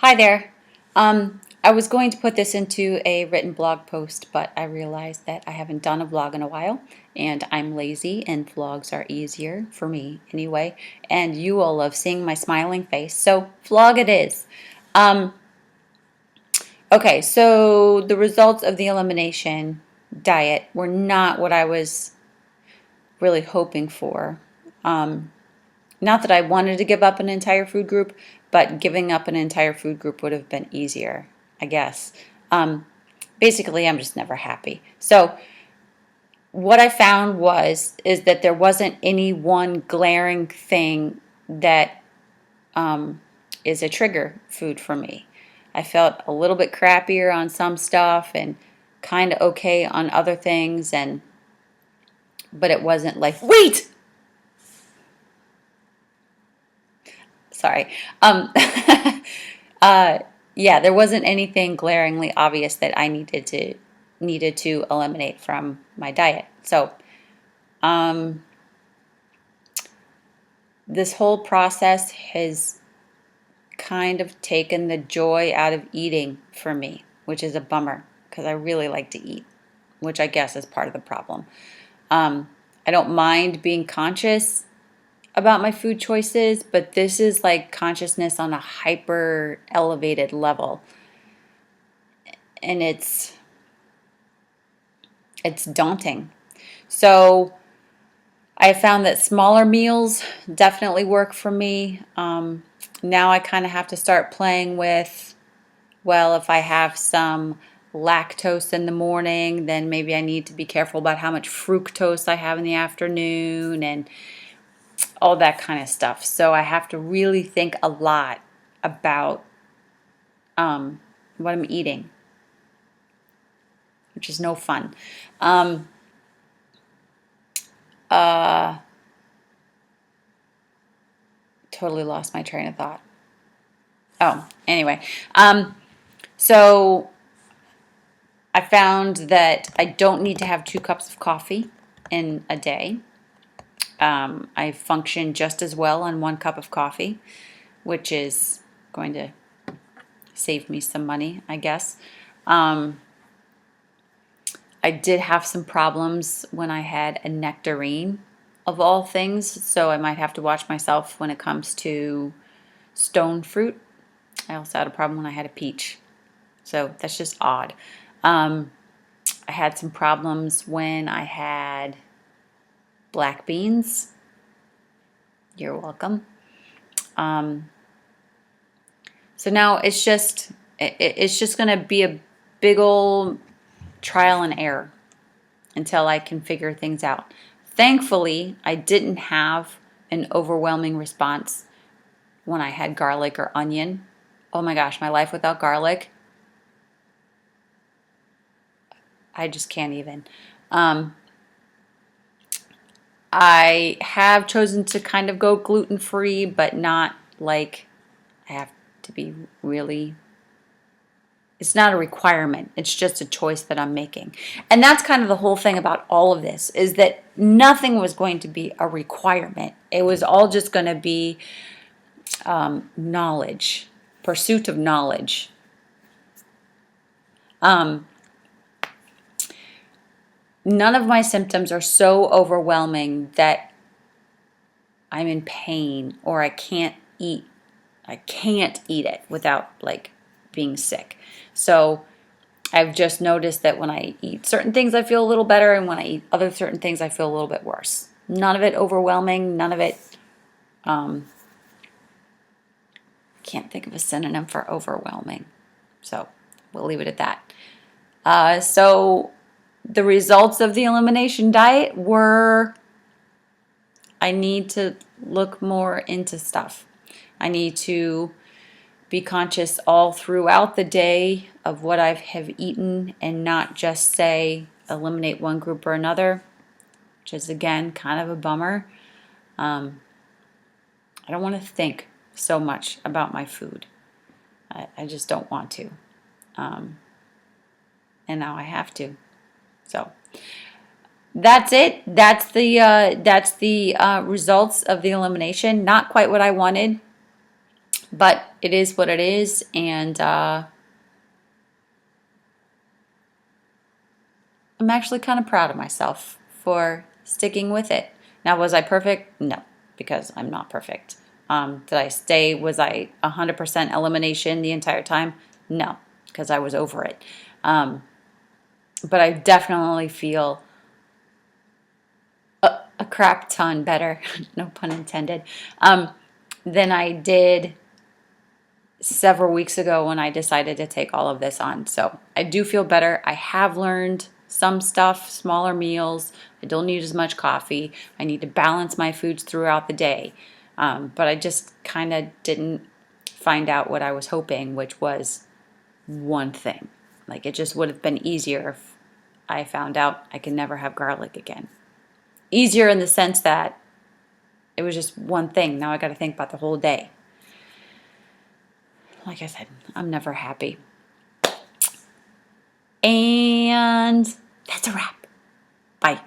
Hi there. I was going to put this into a written blog post, but I realized that I haven't done a vlog in a while, and I'm lazy, and vlogs are easier for me anyway. And you all love seeing my smiling face, so vlog it is. Um, okay, so the results of the elimination diet were not what I was really hoping for. Um, Not that I wanted to give up an entire food group, but giving up an entire food group would have been easier, I guess. Um, Basically, I'm just never happy. So what I found is that there wasn't any one glaring thing that is a trigger food for me. I felt a little bit crappier on some stuff and kind of okay on other things, and but it wasn't like wait. Sorry. Uh, yeah, there wasn't anything glaringly obvious that I needed to eliminate from my diet. So, um, this whole process has kind of taken the joy out of eating for me, which is a bummer because I really like to eat, which I guess is part of the problem. Um, I don't mind being conscious about my food choices, but this is like consciousness on a hyper elevated level, and it's daunting. So I found that smaller meals definitely work for me. Now I kind of have to start playing with, well, if I have some lactose in the morning, then maybe I need to be careful about how much fructose I have in the afternoon and all that kind of stuff. So I have to really think a lot about what I'm eating, which is no fun. Um, uh, Totally lost my train of thought. Oh, anyway. So I found that I don't need to have 2 cups of coffee in a day. I function just as well on 1 cup of coffee, which is going to save me some money, I guess. Um, I did have some problems when I had a nectarine, of all things, so I might have to watch myself when it comes to stone fruit. I also had a problem when I had a peach, so that's just odd. Um, I had some problems when I had black beans. You're welcome. Um, so now it's just going to be a big old trial and error until I can figure things out. Thankfully, I didn't have an overwhelming response when I had garlic or onion. Oh my gosh, my life without garlic, I just can't even. Um, I have chosen to kind of go gluten-free, but not like I have to be really, it's not a requirement. It's just a choice that I'm making. And that's kind of the whole thing about all of this, is that nothing was going to be a requirement. It was all just going to be knowledge, pursuit of knowledge. Um, None of my symptoms are so overwhelming that I'm in pain or I can't eat. I can't eat it without like being sick. So I've just noticed that when I eat certain things, I feel a little better, and when I eat other certain things, I feel a little bit worse. None of it overwhelming. None of it. Um, can't think of a synonym for overwhelming. So we'll leave it at that. So the results of the elimination diet were I need to look more into stuff. I need to be conscious all throughout the day of what I have eaten and not just say eliminate one group or another, which is again kind of a bummer. I don't want to think so much about my food. I just don't want to. And now I have to. So that's it. That's the results of the elimination. Not quite what I wanted. But it is what it is, and I'm actually kind of proud of myself for sticking with it. Now, was I perfect? No, because I'm not perfect. Was I 100% elimination the entire time? No, because I was over it. But I definitely feel a crap ton better, no pun intended, than I did several weeks ago when I decided to take all of this on. So I do feel better. I have learned some stuff, smaller meals. I don't need as much coffee. I need to balance my foods throughout the day. But I just kind of didn't find out what I was hoping, which was one thing. Like, it just would have been easier if I found out I can never have garlic again. Easier in the sense that it was just one thing. Now I got to think about the whole day. Like I said, I'm never happy. And that's a wrap. Bye.